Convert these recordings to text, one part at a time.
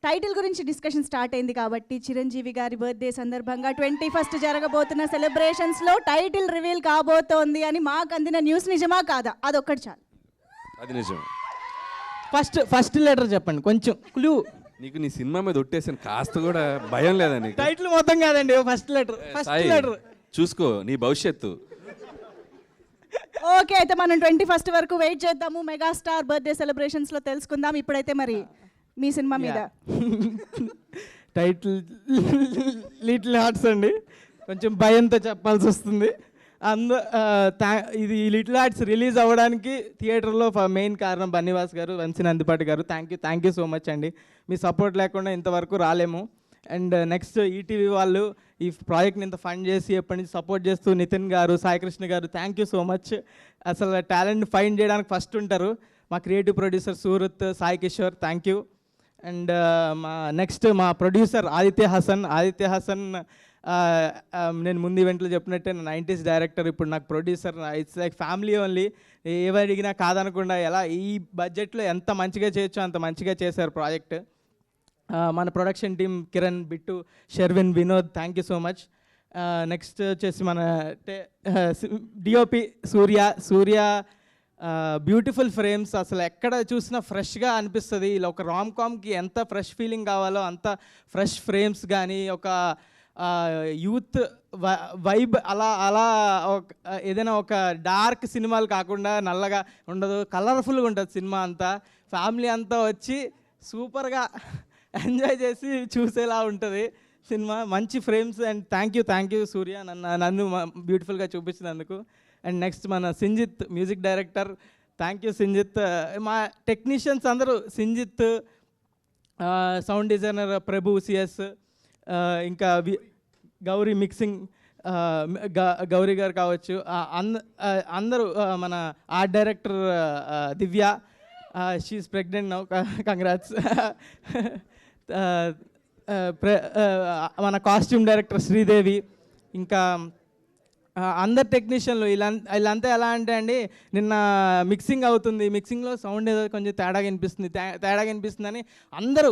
Title గురించి discussion start అయింది కాబట్టి చిరంజీవి గారి బర్త్డే సందర్భంగా 21st జరగబోతున్న సెలబ్రేషన్స్లో టైటిల్ రివీల్ కాబోతోంది అని మాకు అందిన న్యూస్ నిజమా కాదా? అదొక్కటి చాలు. అది నిజం. ఫస్ట్ లెటర్ చెప్పండి, కొంచెం క్లూ. నీకు నీ సినిమా మీద ఒట్టేసాను, కాస్త కూడా భయం లేదా నీకు? టైటిల్ మొత్తం కాదండి, ఫస్ట్ లెటర్ చూసుకో నీ భవిష్యత్తు. ఓకే, అయితే మనం 21st వరకు వెయిట్ చేద్దాము. మెగాస్టార్ బర్త్డే సెలబ్రేషన్స్లో తెలుసుకుందాం. ఇప్పుడైతే మరి మీ సినిమా మీద టైటిల్ లిటిల్ హార్ట్స్ అండి, కొంచెం భయంతో చెప్పాల్సి వస్తుంది. ఇది లిటిల్ హార్ట్స్ రిలీజ్ అవ్వడానికి థియేటర్లో మెయిన్ కారణం బన్నీవాస్ గారు, వంశీ నందిపాటి గారు. థ్యాంక్ యూ సో మచ్ అండి. మీ సపోర్ట్ లేకుండా ఇంతవరకు రాలేము. అండ్ నెక్స్ట్ ఈటీవీ వాళ్ళు ఈ ప్రాజెక్ట్ని ఇంత ఫండ్ చేసి ఎప్పటి నుంచి సపోర్ట్ చేస్తూ నితిన్ గారు, సాయికృష్ణ గారు, థ్యాంక్ యూ సో మచ్. అసలు టాలెంట్ ఫైండ్ చేయడానికి ఫస్ట్ ఉంటారు. మా creative producer Surat, Sai Kishore, thank you. And మా ప్రొడ్యూసర్ ఆదిత్య హసన్ నేను ముందు ఈవెంట్లో చెప్పినట్టే 90s డైరెక్టర్, ఇప్పుడు నాకు producer. It's like family only. ఏవి అడిగినా కాదనకుండా ఎలా ఈ బడ్జెట్లో ఎంత మంచిగా చేయొచ్చో అంత మంచిగా చేశారు ప్రాజెక్ట్. మన production team Kiran, Bittu, Shervin, Vinod, thank you so much. Next వచ్చేసి మన డిఓపి సూర్య బ్యూటిఫుల్ ఫ్రేమ్స్, అసలు ఎక్కడ చూసినా ఫ్రెష్గా అనిపిస్తుంది. ఇలా ఒక రామ్ కామ్కి ఎంత ఫ్రెష్ ఫీలింగ్ కావాలో అంత ఫ్రెష్ ఫ్రేమ్స్ కానీ, ఒక యూత్ వైబ్ అలా ఏదైనా ఒక డార్క్ సినిమాలు కాకుండా నల్లగా ఉండదు, కలర్ఫుల్గా ఉంటుంది సినిమా అంతా. ఫ్యామిలీ అంతా వచ్చి సూపర్గా ఎంజాయ్ చేసి చూసేలా ఉంటుంది సినిమా. మంచి ఫ్రేమ్స్. అండ్ థ్యాంక్ యూ సూర్య నన్ను బ్యూటిఫుల్గా చూపించినందుకు. అండ్ నెక్స్ట్ మన Sinjith music director, thank you Sinjith. మా టెక్నీషియన్స్ అందరూ సింజిత్, సౌండ్ డిజైనర్ ప్రభు సిఎస్, ఇంకా గౌరీ మిక్సింగ్ గౌరీ గారు కావచ్చు, అందరూ మన ఆర్ట్ డైరెక్టర్ దివ్య, షీఈస్ ప్రెగ్నెంట్ నౌ, కంగ్రాట్స్. మన కాస్ట్యూమ్ డైరెక్టర్ శ్రీదేవి, ఇంకా అందరు టెక్నీషియన్లు వీళ్ళంతా ఎలా అంటే అండి, నిన్న మిక్సింగ్ అవుతుంది, మిక్సింగ్లో సౌండ్ ఏదో కొంచెం తేడాగా వినిపిస్తుందని అందరూ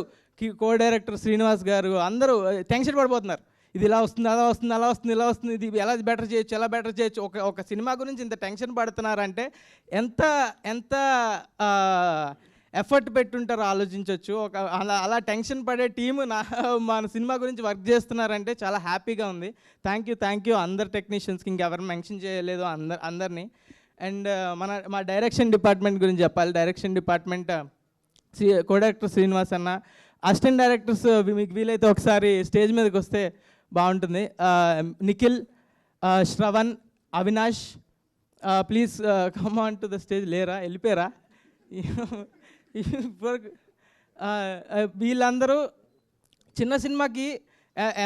కో డైరెక్టర్ శ్రీనివాస్ గారు అందరూ టెన్షన్ పడిపోతున్నారు. ఇది ఇలా వస్తుంది, అలా వస్తుంది, ఇది ఎలా బెటర్ చేయొచ్చు. ఒక సినిమా గురించి ఇంత టెన్షన్ పడుతున్నారంటే ఎంత ఎఫర్ట్ పెట్టుంటారో ఆలోచించవచ్చు. అలా టెన్షన్ పడే టీము మన సినిమా గురించి వర్క్ చేస్తున్నారంటే చాలా హ్యాపీగా ఉంది. థ్యాంక్ యూ అందరు టెక్నీషియన్స్కి, ఇంకెవరు మెన్షన్ చేయలేదు అందరినీ. అండ్ మా డైరెక్షన్ డిపార్ట్మెంట్ గురించి చెప్పాలి. Direction department co director Srinivas అన్న, అసిస్టెంట్ డైరెక్టర్స్ మీకు వీలైతే ఒకసారి స్టేజ్ మీదకి వస్తే బాగుంటుంది. Nikhil, Shravan, Avinash, please come on to the stage. లేరా, వెళ్ళిపోయారా? వీళ్ళందరూ చిన్న సినిమాకి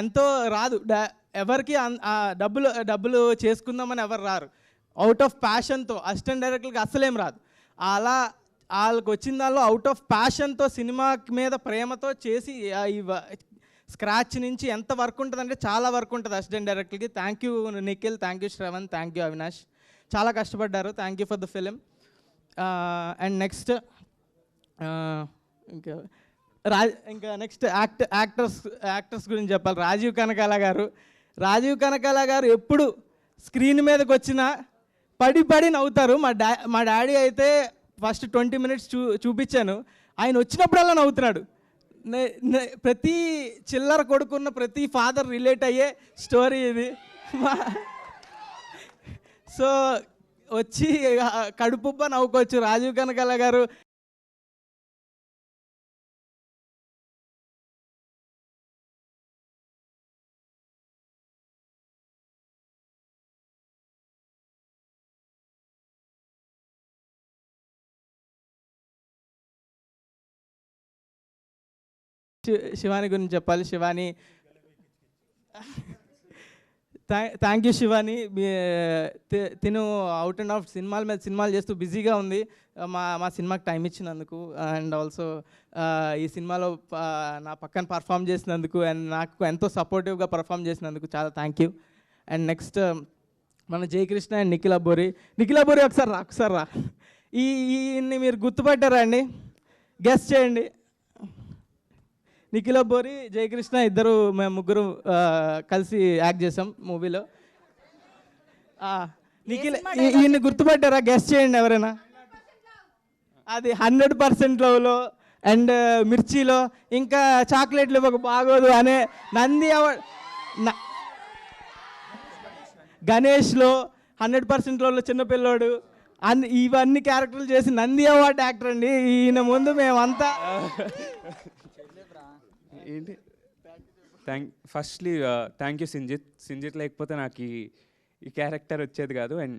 ఎంతో రాదు, ఎవరికి డబ్బులు చేసుకుందామని ఎవరు రారు. అవుట్ ఆఫ్ ప్యాషన్తో అసిస్టెంట్ డైరెక్టర్కి అస్సలేం రాదు. అలా వాళ్ళకి వచ్చిన దానిలో అవుట్ ఆఫ్ ప్యాషన్తో సినిమా మీద ప్రేమతో చేసి స్క్రాచ్ నుంచి ఎంత వర్క్ ఉంటుందంటే చాలా వర్క్ ఉంటుంది అసిస్టెంట్ డైరెక్టర్కి. Thank you Nikhil, thank you Shravan, thank you Avinash, చాలా కష్టపడ్డారు. Thank you for the film. And next ఇంకా నెక్స్ట్ యాక్టర్స్ గురించి చెప్పాలి. రాజీవ్ కనకాల గారు ఎప్పుడు స్క్రీన్ మీదకి వచ్చినా పడి నవ్వుతారు. మా డాడీ అయితే ఫస్ట్ 20 minutes చూపించాను, ఆయన వచ్చినప్పుడల్లా నవ్వుతున్నాడు. ప్రతి చిల్లర కొడుకున్న ప్రతి ఫాదర్ రిలేట్ అయ్యే స్టోరీ ఇది. సో వచ్చి కడుపుబ్బ నవ్వుకోవచ్చు రాజీవ్ కనకాల గారు. శివాని గురించి చెప్పాలి. Shivani, thank you Shivani. తిను అవుట్ అండ్ ఆఫ్ సినిమాలు చేస్తూ బిజీగా ఉంది. మా సినిమాకి టైం ఇచ్చినందుకు, అండ్ ఆల్సో ఈ సినిమాలో నా పక్కన పర్ఫామ్ చేసినందుకు, అండ్ నాకు ఎంతో సపోర్టివ్గా పర్ఫామ్ చేసినందుకు చాలా థ్యాంక్ యూ. అండ్ నెక్స్ట్ మన జయకృష్ణ అండ్ నిఖిల్ అబ్బోరి ఒకసారి రా. ఈయన్ని మీరు గుర్తుపట్టారా అండి? గెస్ చేయండి. నిఖిల్ అబ్బోరి, జయకృష్ణ ఇద్దరు మేము ముగ్గురు కలిసి యాక్ట్ చేసాం మూవీలో. నిఖిల్ ఈయన్ని గుర్తుపట్టారా? గెస్ట్ చేయండి ఎవరైనా. అది 100% లవ్లో అండ్ మిర్చిలో, ఇంకా చాక్లెట్లు ఇవ్వక బాగోదు అనే నంది అవార్డ్, గణేష్లో 100% లవ్లో చిన్నపిల్లోడు, ఇవన్నీ క్యారెక్టర్లు చేసి నంది అవార్డ్ యాక్టర్ అండి ఈయన ముందు మేమంతా. ఏంటి ఫస్ట్లీ థ్యాంక్ యూ సింజిత్ లేకపోతే నాకు ఈ క్యారెక్టర్ వచ్చేది కాదు. అండ్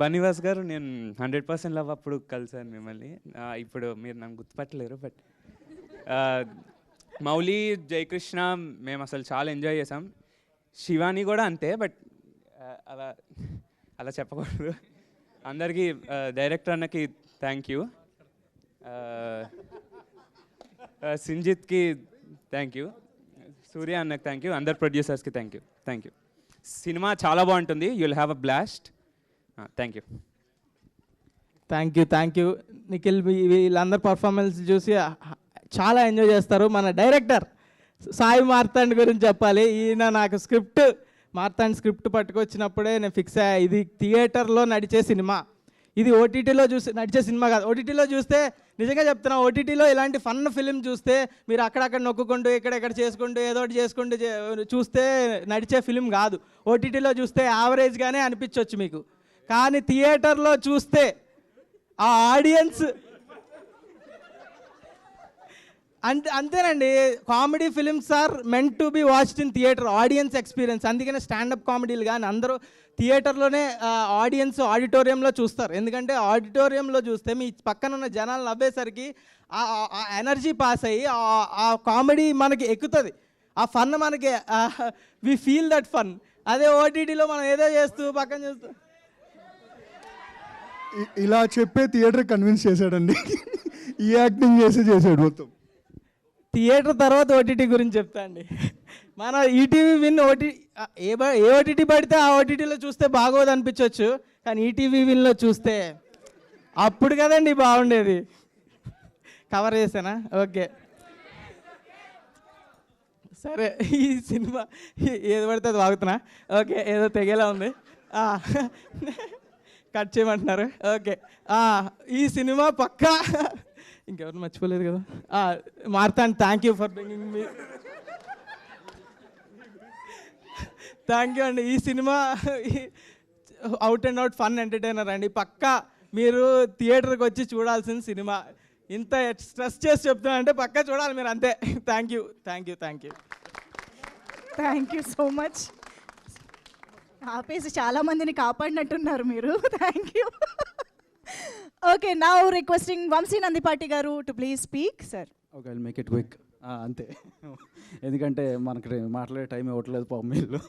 బన్నీవాస్ గారు, నేను 100% లవ్ అప్పుడు కలిసాను మిమ్మల్ని. ఇప్పుడు మీరు నన్ను గుర్తుపట్టలేరు, బట్ మౌలి, జయకృష్ణ మేము అసలు చాలా ఎంజాయ్ చేసాం. శివాని కూడా అంతే, బట్ అలా చెప్పకూడదు. అందరికీ డైరెక్టర్ అన్నకి థ్యాంక్ యూ, సింజిత్కి థ్యాంక్ యూ, సూర్య అన్నకి థ్యాంక్ యూ, అందరు ప్రొడ్యూసర్స్కి థ్యాంక్ యూ. సినిమా చాలా బాగుంటుంది, you will have a blast. Thank you. Nikhil వీళ్ళందరి పర్ఫార్మెన్స్ చూసి చాలా ఎంజాయ్ చేస్తారు. మన డైరెక్టర్ సాయి మార్తాండ్ గురించి చెప్పాలి. ఈయన నాకు మార్తాండ్ స్క్రిప్ట్ పట్టుకొచ్చినప్పుడే నేను ఫిక్స్ అయ్యా, ఇది థియేటర్లో నడిచే సినిమా, ఇది ఓటీటీలో నడిచే సినిమా కాదు. ఓటీటీలో చూస్తే నిజంగా చెప్తున్నా, ఓటీటీలో ఇలాంటి ఫన్ ఫిలిం చూస్తే మీరు అక్కడక్కడ నొక్కుంటూ ఇక్కడెక్కడ చేసుకుంటూ ఏదో ఒకటి చేసుకుంటూ చూస్తే నడిచే ఫిలిం కాదు. ఓటీటీలో చూస్తే యావరేజ్గానే అనిపించవచ్చు మీకు, కానీ థియేటర్లో చూస్తే ఆ ఆడియన్స్ అంతేనండి. Comedy films are meant to be watched in theater, audience experience. అందుకనే స్టాండప్ కామెడీలు కానీ అందరూ థియేటర్లోనే ఆడియన్స్ ఆడిటోరియంలో చూస్తారు. ఎందుకంటే ఆడిటోరియంలో చూస్తే మీ పక్కన ఉన్న జనాలు నవ్వేసరికి ఆ ఎనర్జీ పాస్ అయ్యి ఆ కామెడీ మనకి ఎక్కుతుంది, ఆ ఫన్ మనకి వి ఫీల్ దట్ ఫన్. అదే ఓటీటీలో మనం ఏదో చేస్తూ పక్కన చూస్తూ ఇలా చెప్పే థియేటర్ కన్విన్స్ చేశాడండి. ఈ యాక్టింగ్ చేసాడు మొత్తం. థియేటర్ తర్వాత ఓటీటీ గురించి చెప్తా అండి. మన ఈటీవీ విన్ ఏ ఓటీటీ పడితే ఆ ఓటీటీలో చూస్తే బాగోదు అనిపించవచ్చు, కానీ ఈటీవీ విన్లో చూస్తే అప్పుడు కదండి బాగుండేది. కవర్ చేసానా? ఓకే, సరే. ఈ సినిమా ఏది పడితే అది వాగుతున్నా. ఓకే, ఏదో తెగేలా ఉంది, కట్ చేయమంటున్నారు. ఓకే, ఈ సినిమా పక్కా ఇంకెవరు మర్చిపోలేదు కదా. Marthand, thank you for bringing me. Thank you అండి. ఈ cinema out and out fun entertainer అండి, పక్కా మీరు థియేటర్కి వచ్చి చూడాల్సిన సినిమా. ఇంత స్ట్రెస్ చేసి చెప్తున్నా అంటే పక్కా చూడాలి మీరు, అంతే. Thank you so much. ఆపేసి చాలా మందిని కాపాడినట్టున్నారు మీరు. Thank you. Okay, now requesting Vamsi Nandipati garu to please speak. Sir, okay, I'll make it quick. అంతే, ఎందుకంటే మనకి మాట్లాడే టైం ఇవ్వట్లేదు పాపం వీళ్ళు.